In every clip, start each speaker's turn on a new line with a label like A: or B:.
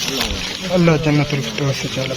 A: अल्लाह जन्नतुल फिरदौस से चला।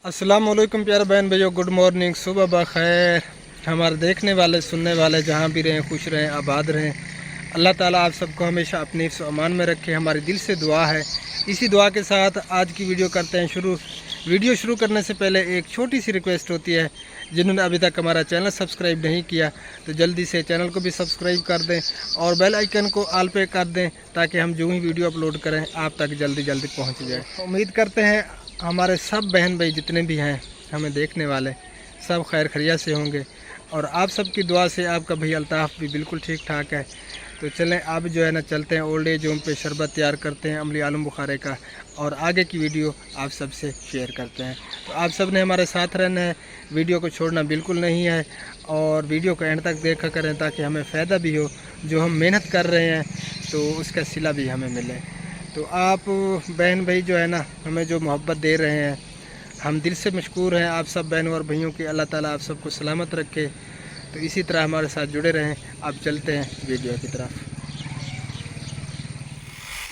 A: अस्सलाम वालेकुम प्यारे बहन भाइयों, गुड मॉर्निंग, सुबह बखैर। हमारे देखने वाले सुनने वाले जहाँ भी रहें खुश रहें, आबाद रहें। अल्लाह ताला आप सबको हमेशा अपने हिफ्ज़ अमान में रखे, हमारी दिल से दुआ है। इसी दुआ के साथ आज की वीडियो करते हैं शुरू। वीडियो शुरू करने से पहले एक छोटी सी रिक्वेस्ट होती है, जिन्होंने अभी तक हमारा चैनल सब्सक्राइब नहीं किया तो जल्दी से चैनल को भी सब्सक्राइब कर दें और बेल आइकन को ऑल पे कर दें, ताकि हम जो ही वीडियो अपलोड करें आप तक जल्दी जल्दी पहुंच जाए। उम्मीद करते हैं हमारे सब बहन भाई जितने भी हैं हमें देखने वाले सब खैर खैरियत से होंगे और आप सबकी दुआ से आपका भाई अल्ताफ़ भी बिल्कुल ठीक ठाक है। तो चलें अब जो है ना चलते हैं ओल्ड एज होम पे शरबत तैयार करते हैं अमली आलम बुखारे का, और आगे की वीडियो आप सबसे शेयर करते हैं। तो आप सब ने हमारे साथ रहना है, वीडियो को छोड़ना बिल्कुल नहीं है और वीडियो को एंड तक देखा करें ताकि हमें फ़ायदा भी हो। जो हम मेहनत कर रहे हैं तो उसका सिला भी हमें मिले। तो आप बहन भाई जो है ना हमें जो मोहब्बत दे रहे हैं, हम दिल से मशकूर हैं आप सब बहनों और भाइयों की। अल्लाह ताला आप सबको सलामत रखे। तो इसी तरह हमारे साथ जुड़े रहें। अब चलते हैं वीडियो की तरफ।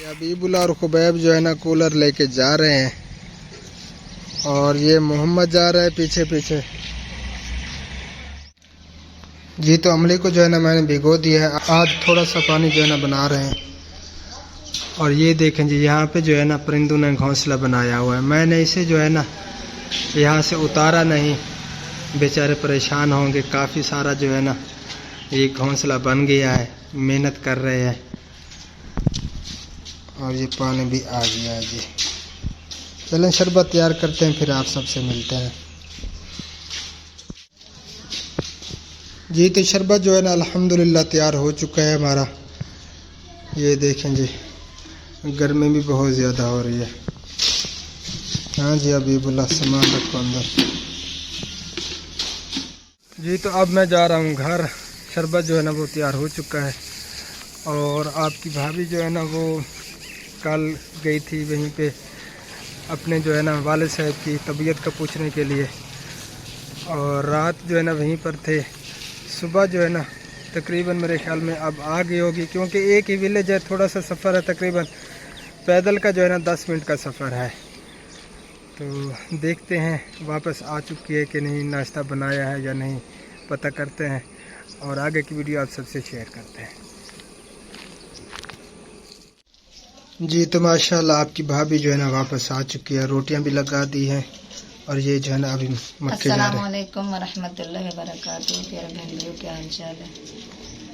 A: हबीबुल्लाह और खुबैब जो है ना कूलर लेके जा रहे हैं और ये मोहम्मद जा रहा है पीछे पीछे जी। तो अमली को जो है ना मैंने भिगो दिया है, आज थोड़ा सा पानी जो है ना बना रहे हैं। और ये देखें जी, यहाँ पे जो है ना परिंदों ने घोंसला बनाया हुआ है। मैंने इसे जो है ना यहाँ से उतारा नहीं, बेचारे परेशान होंगे। काफ़ी सारा जो है ना ये घोंसला बन गया है, मेहनत कर रहे हैं और ये पानी भी आ गया है जी। चलें शरबत तैयार करते हैं, फिर आप सबसे मिलते हैं जी। तो शरबत जो है ना अल्हम्दुलिल्लाह तैयार हो चुका है हमारा। ये देखें जी, गर्मी भी बहुत ज़्यादा हो रही है। हाँ जी हबीबुल्लाह सामान रखो अंदर जी। तो अब मैं जा रहा हूँ घर। शरबत जो है ना वो तैयार हो चुका है और आपकी भाभी जो है ना वो कल गई थी वहीं पे अपने जो है ना वालिद साहब की तबीयत का पूछने के लिए, और रात जो है ना वहीं पर थे। सुबह जो है ना तकरीबन मेरे ख्याल में अब आ गई होगी, क्योंकि एक ही विलेज है, थोड़ा सा सफ़र है, तकरीबन पैदल का जो है ना 10 मिनट का सफ़र है। तो देखते हैं वापस आ चुकी है कि नहीं, नाश्ता बनाया है या नहीं, पता करते हैं और आगे की वीडियो आप सबसे शेयर करते हैं जी। तो माशाल्लाह आपकी भाभी जो है ना वापस आ चुकी है, रोटियां भी लगा दी हैं और ये जो है ना अभी मक्के जा रहे हैं।
B: अस्सलाम वालेकुम वरहमतुल्लाहि वबरकातुहू। प्यारे बहन भाइयों क्या हाल चाल है?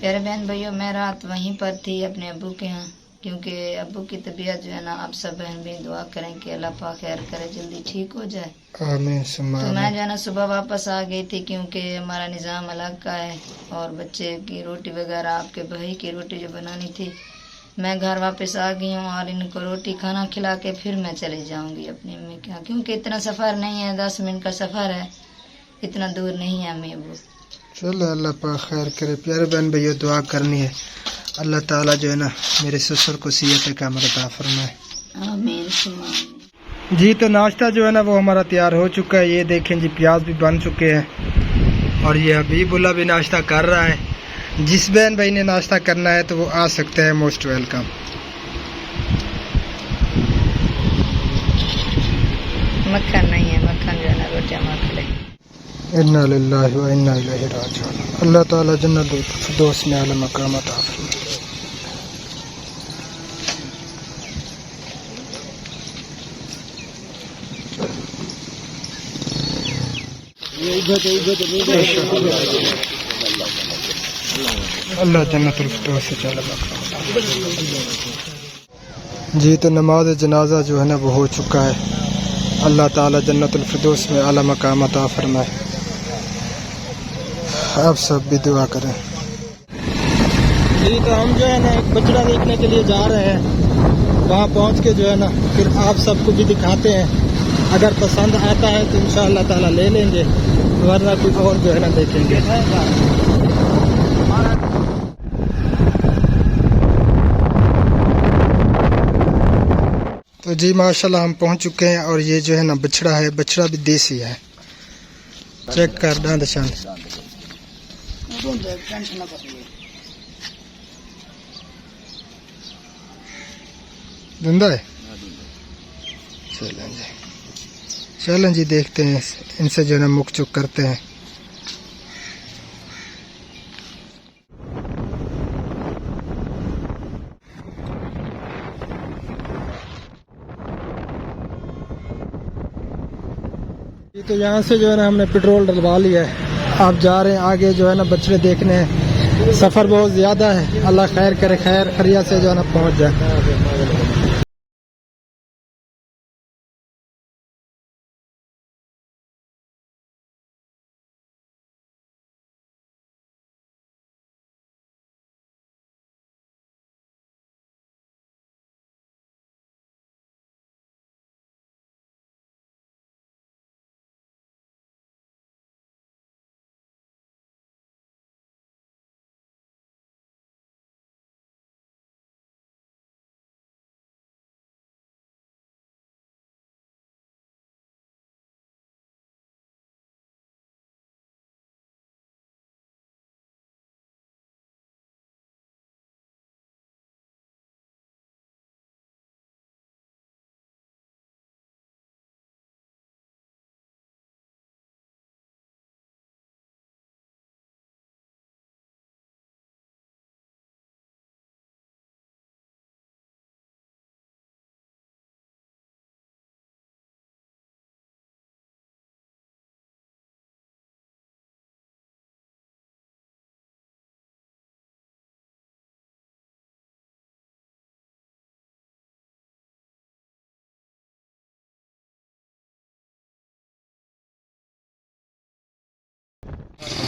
B: प्यारे बहन भाइयों, मैं रात वहीं पर थी अपने अब्बू के यहाँ, क्योंकि अब्बू की तबीयत जो है ना आप सब बहन भी दुआ करें कि अल्लाह पाक खैर करे, जल्दी ठीक हो जाए।
A: आमीन।
B: तो मैं जो है ना सुबह वापस आ गई थी, क्योंकि हमारा निज़ाम अलग का है और बच्चे की रोटी वगैरह आपके भाई की रोटी जो बनानी थी मैं घर वापस आ गई हूँ और इनको रोटी खाना खिला के फिर मैं चली जाऊंगी अपनी अम्मी के यहाँ, क्योंकि इतना सफ़र नहीं है, 10 मिनट का सफ़र है, इतना दूर नहीं है अम्मी अबू।
A: चलो अल्लाह पाक खैर करे। प्यारे बहन भैया दुआ करनी है, अल्लाह ताला जो है ना मेरे ससुर को सीयत का अता फरमाए।
B: आमीन सुम्मा आमीन।
A: जी तो नाश्ता जो है ना वो हमारा तैयार हो चुका है। ये देखें जी प्याज भी बन चुके हैं और ये हबीबुल्ला भी नाश्ता कर रहा है। जिस बहन भाई ने नाश्ता करना है तो वो आ सकते हैं, मोस्ट वेलकम।
B: मक्खन नहीं है, मक्खन जो है ना रोटियाँ मख ले।
A: इन्ना लिल्लाहि व इन्ना इलैहि राजिऊन। अल्लाह ताला जन्नतुल फिरदौस में आला मकाम अता फरमाए। अल्लाह जन्नतुल फिरदौस से चला मकाम। जी तो नमाज जनाजा जो है ना वो हो चुका है। अल्लाह ताला जन्नतुल फिरदौस में आला मकाम अता फरमाए। आप सब भी दुआ करें। जी तो हम जो है ना एक बछड़ा देखने के लिए जा रहे हैं। वहाँ पहुँच के जो है ना फिर आप सबको भी दिखाते हैं। अगर पसंद आता है तो इंशाअल्लाह ताला ले लेंगे, वरना कुछ और जो है ना देखेंगे। तो जी माशाल्लाह हम पहुँच चुके हैं और ये जो है ना बछड़ा है, बछड़ा भी देसी है। चेक कर दांत शान धंधा है। चलें जी देखते हैं, इनसे जो है ना मुख चुक करते हैं। ये तो यहाँ से जो है ना हमने पेट्रोल डलवा लिया है। आप जा रहे हैं आगे जो है ना बछड़े देखने हैं। सफ़र बहुत ज़्यादा है, अल्लाह खैर करे, खैर खरिया से जो है ना पहुँच जाए।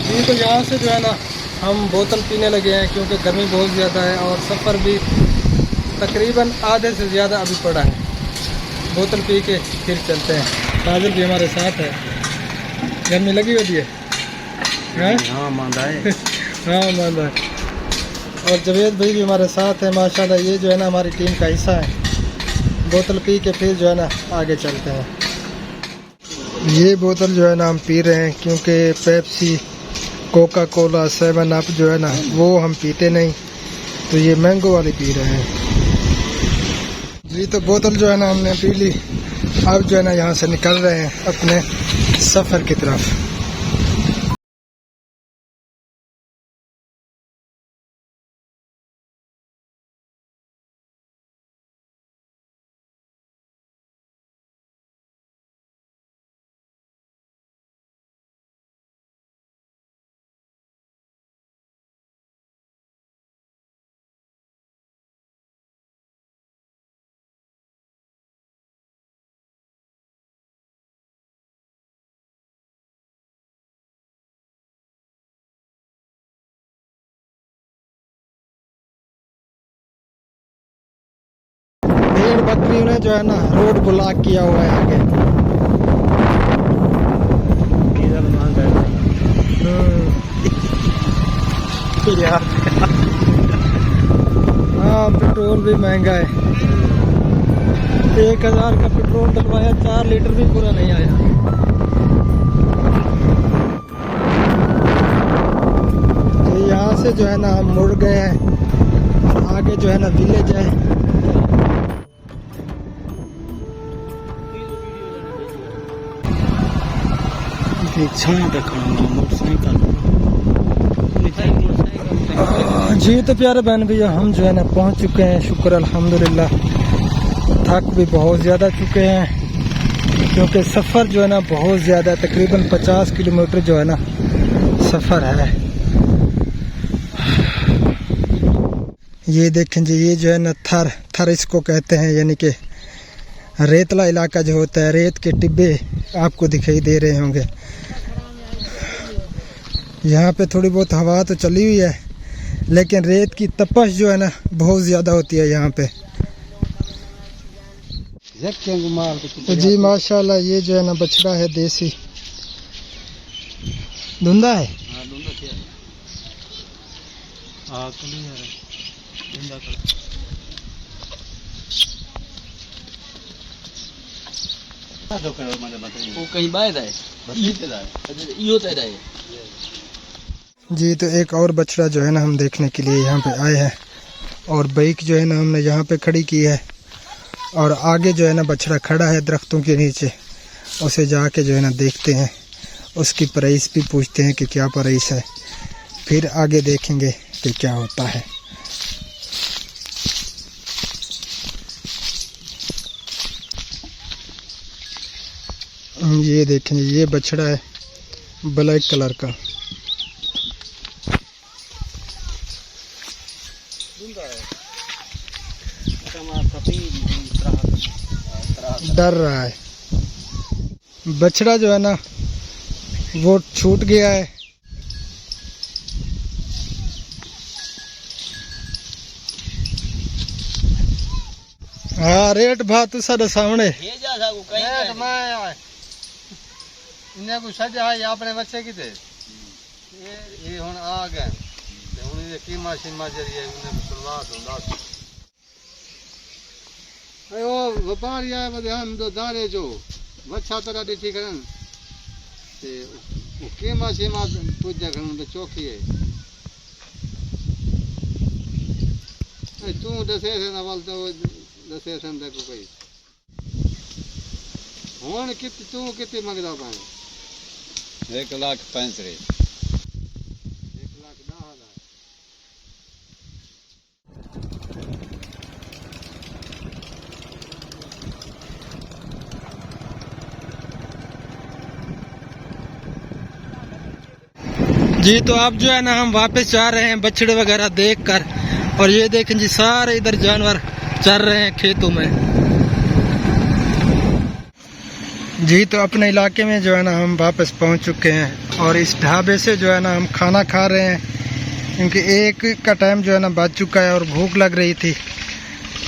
A: जी तो यहाँ से जो है ना हम बोतल पीने लगे हैं, क्योंकि गर्मी बहुत ज़्यादा है और सफ़र भी तकरीबन आधे से ज़्यादा अभी पड़ा है। बोतल पी के फिर चलते हैं। फाजिल भी हमारे साथ है। गर्मी लगी होती है? हाँ मांदा है। हाँ मांदा है। और जवेद भाई भी हमारे साथ है माशाल्लाह। ये जो है ना हमारी टीम का हिस्सा है। बोतल पी के फिर जो है ना आगे चलते हैं। ये बोतल जो है ना हम पी रहे हैं, क्योंकि पेप्सी, कोका कोला, 7 अप जो है ना वो हम पीते नहीं, तो ये मैंगो वाली पी रहे हैं। जी तो बोतल जो है ना हमने पी ली। अब जो है ना यहाँ से निकल रहे हैं अपने सफ़र की तरफ। भेड़ बकरियों ने जो है ना रोड ब्लॉक किया हुआ है आगे।
C: डीजल महंगा है यार।
A: हाँ पेट्रोल भी महंगा है। 1000 का पेट्रोल डलवाया, 4 लीटर भी पूरा नहीं आया। तो यहाँ से जो है ना हम मुड़ गए हैं और आगे जो है ना विलेज है। जी तो प्यारे बहन भैया, हम जो है ना पहुंच चुके हैं, शुक्र अल्हम्दुलिल्लाह। थक भी बहुत ज़्यादा चुके हैं क्योंकि सफ़र जो है ना बहुत ज़्यादा, तकरीबन 50 किलोमीटर जो है ना सफ़र है। ये देखें जी, ये जो है ना थर इसको कहते हैं, यानी कि रेतला इलाका जो होता है, रेत के टिब्बे आपको दिखाई दे रहे होंगे। यहाँ पे थोड़ी बहुत हवा तो चली हुई है, लेकिन रेत की तपश जो है ना बहुत ज़्यादा होती है यहाँ पे। जी माशाल्लाह, ये जो है ना बछड़ा है देसी। धुंधा है।
C: वो कहीं बाहर है,
A: जी तो एक और बछड़ा जो है ना हम देखने के लिए यहाँ पे आए हैं, और बाइक जो है ना हमने यहाँ पे खड़ी की है, और आगे जो है ना बछड़ा खड़ा है दरख्तों के नीचे। उसे जाके जो है ना देखते हैं, उसकी प्राइस भी पूछते हैं कि क्या प्राइस है, फिर आगे देखेंगे कि क्या होता है। ये देखें, ये बछड़ा है ब्लैक कलर का। डर रहा है बछड़ा जो है ना, वो छूट गया है। हाँ रेट भाव तो साढ़े सामने
C: इन्हें कुछ सजा है अपने बच्चे की थे ये हुन आ गए ते हुन ये कीमा सीमा जरिए उन्हें शुरुआत होंदा अयो व्यापारी आए बदे हम दो दारे जो वच्छा तरह दिखी करन ते वो कीमा सीमा पूजा करन तो चौकी है तू दसे से ना वाल तो दसे से तक कोई हुन कित तू कितनी मंगदा पाए 1,65,000 1,10,000
A: जी तो अब जो है ना हम वापस जा रहे हैं बछड़े वगैरह देखकर, और ये देखें जी सारे इधर जानवर चर रहे हैं खेतों में। जी तो अपने इलाके में जो है ना हम वापस पहुंच चुके हैं, और इस ढाबे से जो है ना हम खाना खा रहे हैं, क्योंकि 1 का टाइम जो है ना बज चुका है और भूख लग रही थी।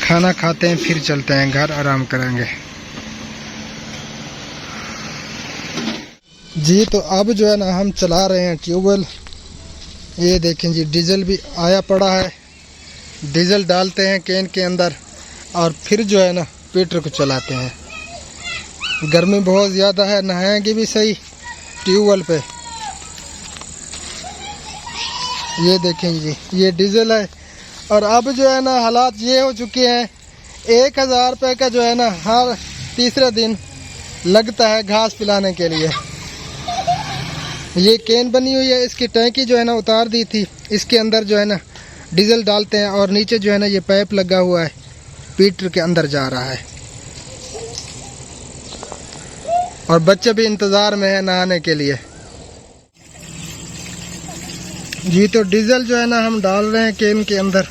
A: खाना खाते हैं फिर चलते हैं घर, आराम करेंगे। जी तो अब जो है ना हम चला रहे हैं ट्यूबवेल। ये देखें जी डीजल भी आया पड़ा है, डीजल डालते हैं कैन के अंदर और फिर जो है ना पीटर को चलाते हैं। गर्मी बहुत ज़्यादा है, नहाएंगे भी सही ट्यूबवेल पे। ये देखें जी ये डीजल है, और अब जो है ना हालात ये हो चुके हैं, 1000 रुपये का जो है ना हर तीसरे दिन लगता है घास पिलाने के लिए। ये कैन बनी हुई है, इसकी टैंकी जो है ना उतार दी थी, इसके अंदर जो है ना डीजल डालते हैं, और नीचे जो है ना ये पाइप लगा हुआ है, पीटर के अंदर जा रहा है। और बच्चे भी इंतज़ार में है नहाने के लिए। जी तो डीजल जो है ना हम डाल रहे हैं कैन के अंदर।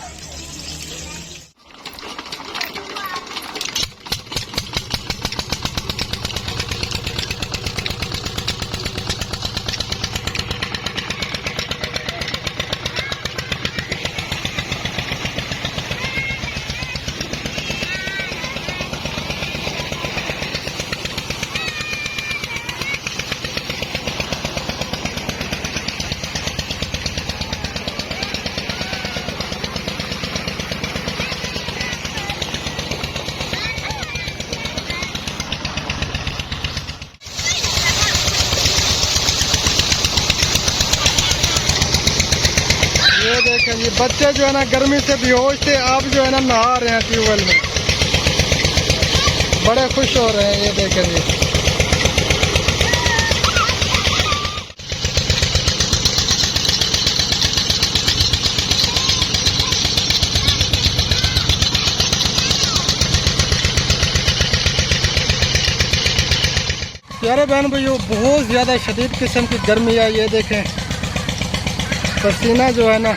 A: देखें ये बच्चे जो है ना गर्मी से बेहोश थे, आप जो है ना नहा रहे हैं ट्यूबवेल में, बड़े खुश हो रहे हैं। ये देखें जी प्यारे बहन भाइयों, बहुत ज़्यादा शदीद किस्म की गर्मी है। ये देखें पसीना जो है ना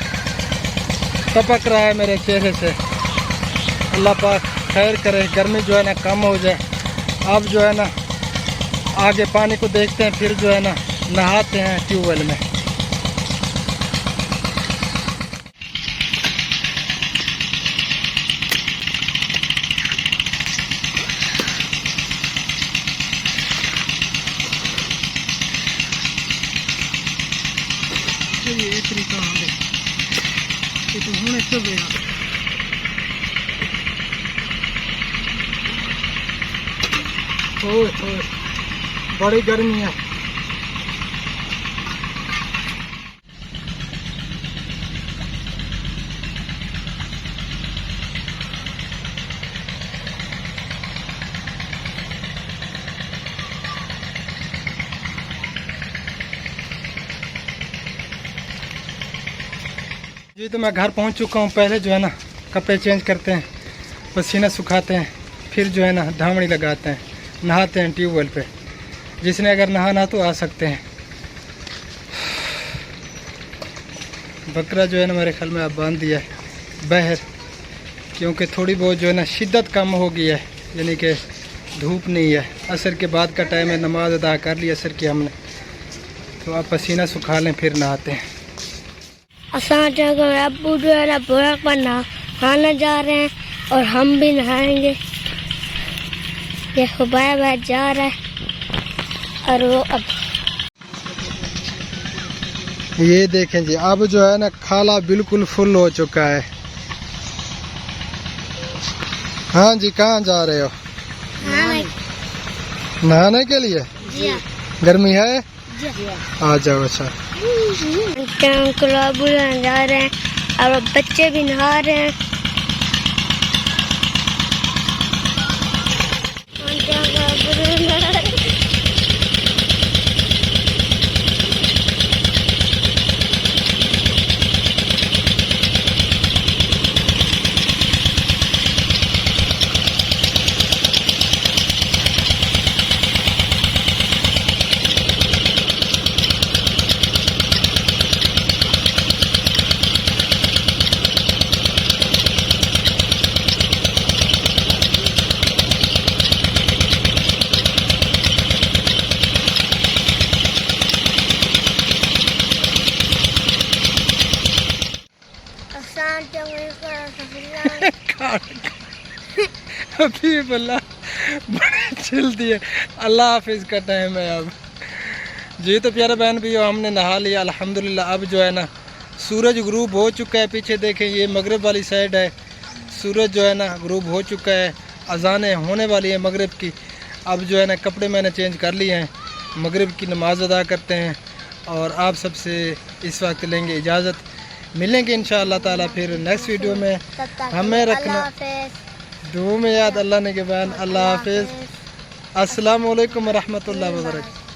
A: टपक रहा है मेरे चेहरे से। अल्लाह पाक खैर करे, गर्मी जो है ना कम हो जाए। अब जो है ना आगे पानी को देखते हैं, फिर जो है ना नहाते हैं ट्यूबवेल में। ये तरीका ये तो होने सब बड़ी गर्मी है। जी तो मैं घर पहुंच चुका हूं। पहले जो है ना कपड़े चेंज करते हैं, पसीना सुखाते हैं, फिर जो है ना धावड़ी लगाते हैं, नहाते हैं ट्यूबवेल पे। जिसने अगर नहाना तो आ सकते हैं। बकरा जो है ना मेरे ख्याल में अब बांध दिया है बाहर, क्योंकि थोड़ी बहुत जो है ना शिद्दत कम हो गई है, यानी कि धूप नहीं है। असर के बाद का टाइम है, नमाज अदा कर ली असर की हमने, तो आप पसीना सुखा लें फिर नहाते हैं।
D: अब्बू जो है ना बुरा पर नहाना जा रहे हैं और हम भी नहाएंगे। ये हुबैब जा रहा है और वो अब
A: ये देखें जी, अब जो है ना खाला बिल्कुल फुल हो चुका है। हाँ जी, कहाँ जा रहे हो? नहाने के लिए? गर्मी है? आ जाओ। अच्छा
D: अंकल अब्बू जा रहे हैं और बच्चे भी नहा रहे हैं।
A: अभी बल्ला बड़ी जल्दी है। अल्लाह हाफिज़ का टाइम है अब। जी तो प्यारे बहन भी हमने नहा लिया अल्हम्दुलिल्लाह। अब जो है ना सूरज गुरूब हो चुका है। पीछे देखें ये मगरिब वाली साइड है, सूरज जो है ना गुरूब हो चुका है। अजानें होने वाली है मगरिब की। अब जो है ना कपड़े मैंने चेंज कर लिए हैं, मगरिब की नमाज़ अदा करते हैं और आप सबसे इस वक्त लेंगे इजाज़त। मिलेंगे इंशाअल्लाह ताला फिर नेक्स्ट वीडियो में। हमें रखना दुआ में याद। अल्लाह ने के बयान। अल्लाह हाफिज़। अस्सलाम वालेकुम रहमतुल्लाहि व बरकातहू।